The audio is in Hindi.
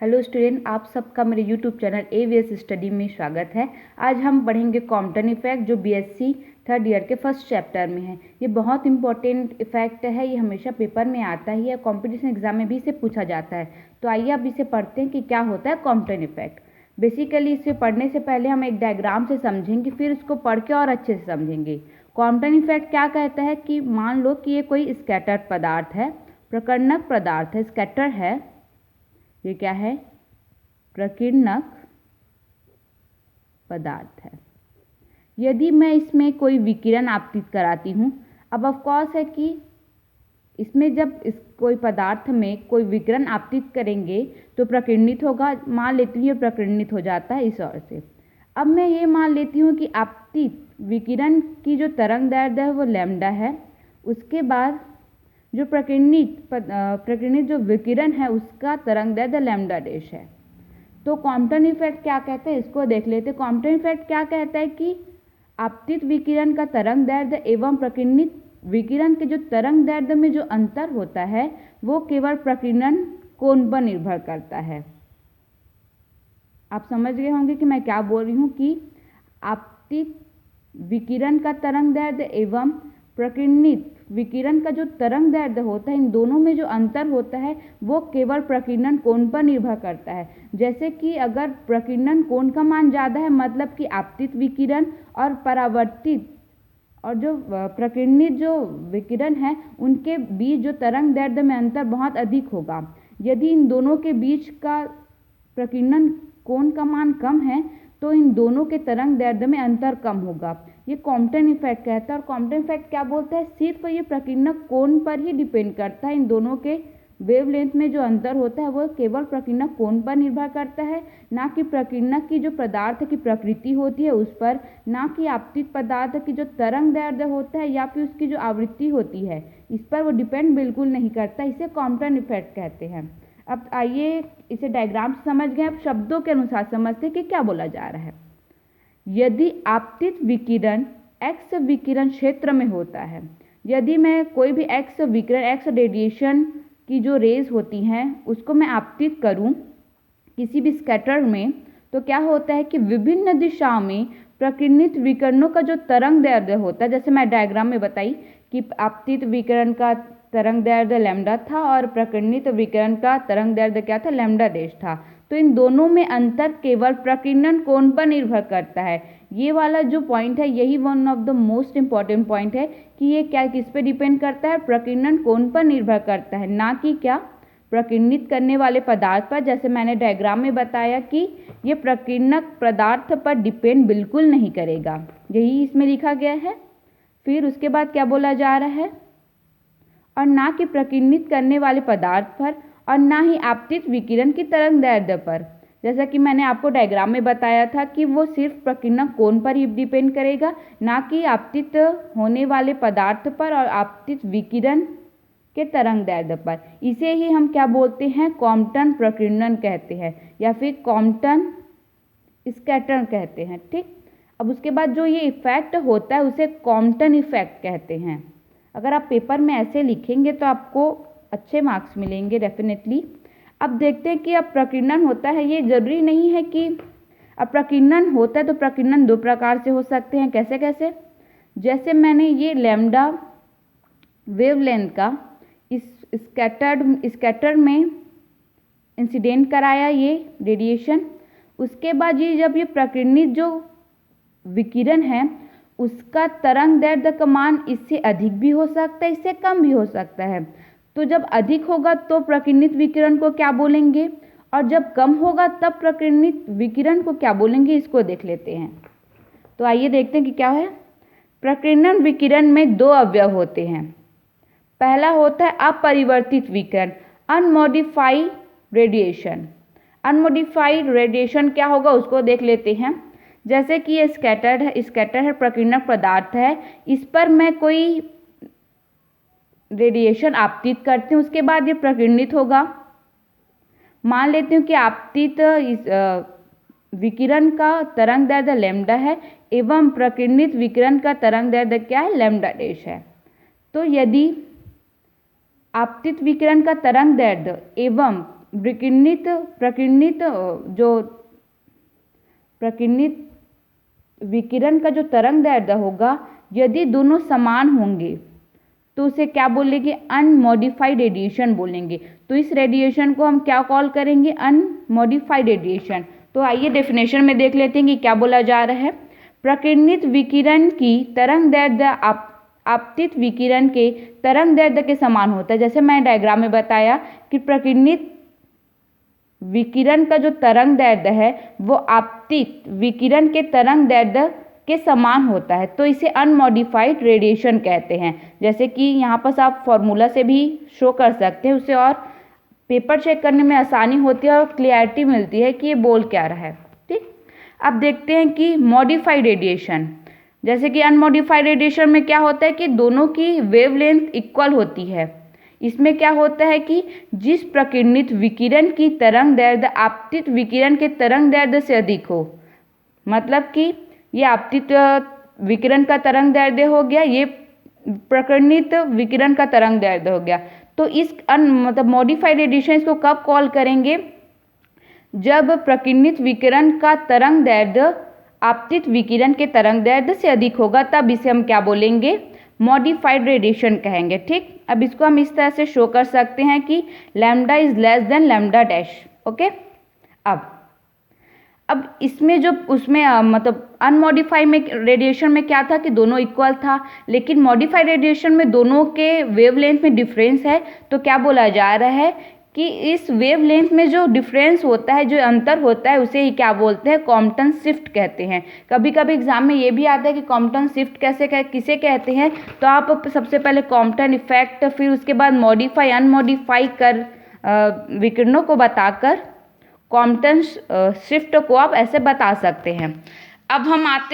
हेलो स्टूडेंट, आप सबका मेरे यूट्यूब चैनल AVS स्टडी में स्वागत है। आज हम पढ़ेंगे कॉम्पटन इफेक्ट जो BSc थर्ड ईयर के फर्स्ट चैप्टर में है। ये बहुत इंपॉर्टेंट इफेक्ट है, ये हमेशा पेपर में आता ही है, कॉम्पिटिशन एग्जाम में भी इसे पूछा जाता है। तो आइए अब इसे पढ़ते हैं कि क्या होता है कॉम्पटन इफेक्ट। बेसिकली इसे पढ़ने से पहले हम एक डायग्राम से समझेंगे, फिर उसको पढ़ के और अच्छे से समझेंगे। कॉम्पटन इफेक्ट क्या कहता है कि मान लो कि ये कोई स्कैटर्ड पदार्थ है, प्रकर्णक पदार्थ है, स्कैटर है। ये क्या है? प्रकीर्णक पदार्थ है। यदि मैं इसमें कोई विकिरण आपतित कराती हूँ, अब ऑफ कोर्स है कि इसमें जब कोई पदार्थ में कोई विकिरण आपतित करेंगे तो प्रकीर्णित होगा। मान लेती हूँ ये प्रकीर्णित हो जाता है इस ओर से। अब मैं ये मान लेती हूँ कि आपतित विकिरण की जो तरंग दैर्ध्य है वो लैम्डा है। उसके बाद जो प्रकीर्णित जो विकिरण है उसका तरंग दैर्ध्य लैम्डा डैश है। तो कॉम्पटन इफेक्ट क्या कहते हैं इसको देख लेते हैं। कॉम्पटन इफेक्ट क्या कहता है कि आपतित विकिरण का तरंग दैर्ध्य एवं प्रकीर्णित विकिरण के जो तरंग दैर्ध्य में जो अंतर होता है वो केवल प्रकीर्णन कोण पर निर्भर करता है। आप समझ गए होंगे कि मैं क्या बोल रही हूँ कि आपतित विकिरण का तरंग दैर्ध्य एवं प्रकीर्णित विकिरण का जो तरंग दैर्ध्य होता है, इन दोनों में जो अंतर होता है वो केवल प्रकीर्णन कोण पर निर्भर करता है। जैसे कि अगर प्रकीर्णन कोण का मान ज़्यादा है, मतलब कि आपतित विकिरण और परावर्तित और जो प्रकीर्णित जो विकिरण है उनके बीच जो तरंग दैर्ध्य में अंतर बहुत अधिक होगा। यदि इन दोनों के बीच का प्रकीर्णन कोण का मान कम है तो इन दोनों के तरंग दैर्ध्य में अंतर कम होगा। ये कॉम्पटन इफेक्ट कहता है। और कॉम्पटन इफेक्ट क्या बोलता है? सिर्फ ये प्रकीर्णक कोण पर ही डिपेंड करता है। इन दोनों के वेवलेंथ में जो अंतर होता है वो केवल प्रकीर्णक कोण पर निर्भर करता है, ना कि प्रकीर्णक की जो पदार्थ की प्रकृति होती है उस पर, ना कि आपतित पदार्थ की जो तरंग दैर्ध्य होता है या फिर उसकी जो आवृत्ति होती है इस पर वो डिपेंड बिल्कुल नहीं करता। इसे कॉम्पटन इफेक्ट कहते हैं। अब आइए इसे डायग्राम से समझ गए, अब शब्दों के अनुसार समझते हैं कि क्या बोला जा रहा है। यदि आपतित विकिरण एक्स विकिरण क्षेत्र में होता है, यदि मैं कोई भी एक्स विकिरण एक्स रेडिएशन की जो रेज होती हैं उसको मैं आपतित करूं किसी भी स्कैटर में, तो क्या होता है कि विभिन्न दिशाओं में प्रकीर्णित विकिरणों का जो तरंग दैर्ध्य होता है, जैसे मैं डायग्राम में बताई कि आपतित विकिरण का तरंग दैर्ध्य लैम्डा था और प्रकीर्णित विकिरण का तरंग दैर्ध्य क्या था? लैम्डा डैश था। तो इन दोनों में अंतर केवल प्रकीर्णन कोण पर निर्भर करता है। ये वाला जो पॉइंट है यही one of the most important point है कि ये क्या किस पे डिपेंड करता है? प्रकीर्णन कोण पर निर्भर करता है, ना कि क्या प्रकीर्णित करने वाले पदार्थ पर। जैसे मैंने डायग्राम में बताया कि ये प्रकीर्णक पदार्थ पर डिपेंड बिल्कुल नहीं करेगा, यही इसमें लिखा गया है। फिर उसके बाद क्या बोला जा रहा है? और ना कि प्रकीर्णित करने वाले पदार्थ पर और ना ही आपतित विकिरण की तरंग दैर्ध्य पर। जैसा कि मैंने आपको डायग्राम में बताया था कि वो सिर्फ प्रकीर्णक कोण पर ही डिपेंड करेगा, ना कि आपतित होने वाले पदार्थ पर और आपतित विकिरण के तरंग दैर्ध्य पर। इसे ही हम क्या बोलते हैं? कॉम्पटन प्रकीर्णन कहते हैं या फिर कॉम्पटन स्कैटर्न कहते हैं। ठीक, अब उसके बाद जो ये इफेक्ट होता है उसे कॉम्पटन इफेक्ट कहते हैं। अगर आप पेपर में ऐसे लिखेंगे तो आपको अच्छे मार्क्स मिलेंगे डेफिनेटली। अब देखते हैं कि अब प्रकीर्णन होता है, ये जरूरी नहीं है कि अब प्रकीर्णन होता है तो प्रकीर्णन दो प्रकार से हो सकते हैं। कैसे कैसे? जैसे मैंने ये लैम्डा वेवलेंथ का इस स्कैटर में इंसिडेंट कराया ये रेडिएशन, उसके बाद ये जब ये प्रकीर्णित जो विकिरण है उसका तरंग दैर्ध्य का मान इससे अधिक भी हो सकता है, इससे कम भी हो सकता है। तो जब अधिक होगा तो प्रकीर्णित विकिरण को क्या बोलेंगे, और जब कम होगा तब प्रकीर्णित विकिरण को क्या बोलेंगे, इसको देख लेते हैं। तो आइए देखते हैं कि क्या है। प्रकीर्णन विकिरण में दो अवयव होते हैं। पहला होता है अपरिवर्तित विकिरण, अनमॉडिफाइड रेडिएशन। अनमॉडिफाइड रेडिएशन क्या होगा उसको देख लेते हैं। जैसे कि ये स्कैटर है प्रकीर्णक पदार्थ है, इस पर मैं कोई रेडिएशन आपतित करती हूँ, उसके बाद ये प्रकीर्णित होगा। मान लेती हूँ कि आपतित इस विकिरण का तरंग दैर्ध्य लैम्डा है एवं प्रकीर्णित विकिरण का तरंग दैर्ध्य क्या है? लैम्डा डैश है। तो यदि आपतित विकिरण का तरंग दैर्ध्य एवं प्रकीर्णित विकिरण का जो तरंग दैर्ध्य होगा, यदि दोनों समान होंगे तो उसे क्या बोलेंगे? अनमॉडिफाइड रेडिएशन बोलेंगे। तो इस रेडिएशन को हम क्या कॉल करेंगे? Unmodified radiation. तो आइए डेफिनेशन में देख लेते हैं कि क्या बोला जा रहा है। प्रकीर्णित विकिरण की तरंग दैर्ध्य आपतित विकिरण के तरंग दैर्ध्य के समान होता है। जैसे मैं डायग्राम में बताया कि प्रकीर्णित विकिरण का जो तरंग दैर्ध्य है वो आपतित विकिरण के तरंग दैर्ध्य के समान होता है, तो इसे अनमॉडिफाइड रेडिएशन कहते हैं। जैसे कि यहाँ पर आप फॉर्मूला से भी शो कर सकते हैं, उससे और पेपर चेक करने में आसानी होती है और क्लियरिटी मिलती है कि ये बोल क्या रहा है। ठीक, अब देखते हैं कि मॉडिफाइड रेडिएशन। जैसे कि अनमॉडिफाइड रेडिएशन में क्या होता है कि दोनों की वेवलेंथ इक्वल होती है। इसमें क्या होता है कि जिस प्रकीर्णित विकिरण की तरंग दैर्ध्य आपतित विकिरण के तरंग दैर्ध्य से अधिक हो, मतलब कि ये आपतित विकिरण का तरंग दैर्ध्य हो गया, ये प्रकीर्णित विकिरण का तरंग दैर्ध्य हो गया। तो इस मतलब मॉडिफाइड रेडिएशन इसको कब कॉल करेंगे? जब प्रकीर्णित विकिरण का तरंग दैर्ध्य आपतित विकिरण के तरंग दैर्ध्य से अधिक होगा, तब इसे हम क्या बोलेंगे? मॉडिफाइड रेडिएशन कहेंगे। ठीक, अब इसको हम इस तरह से शो कर सकते हैं कि lambda is less than lambda dash. Okay, अब इसमें जो उसमें मतलब अनमॉडिफाइड में रेडिएशन में क्या था कि दोनों इक्वल था, लेकिन मॉडिफाइड रेडिएशन में दोनों के वेवलेंथ में डिफरेंस है। तो क्या बोला जा रहा है कि इस वेवलेंथ में जो डिफरेंस होता है, जो अंतर होता है, उसे ही क्या बोलते हैं? कॉम्पटन शिफ्ट कहते हैं। कभी कभी एग्जाम में ये भी आता है कि कॉम्पटन शिफ्ट किसे कहते हैं? तो आप सबसे पहले कॉम्पटन इफेक्ट, फिर उसके बाद मॉडिफाई अनमॉडिफाई कर विकिरणों को बताकर कॉम्पटन शिफ्ट को आप ऐसे बता सकते हैं। अब हम आते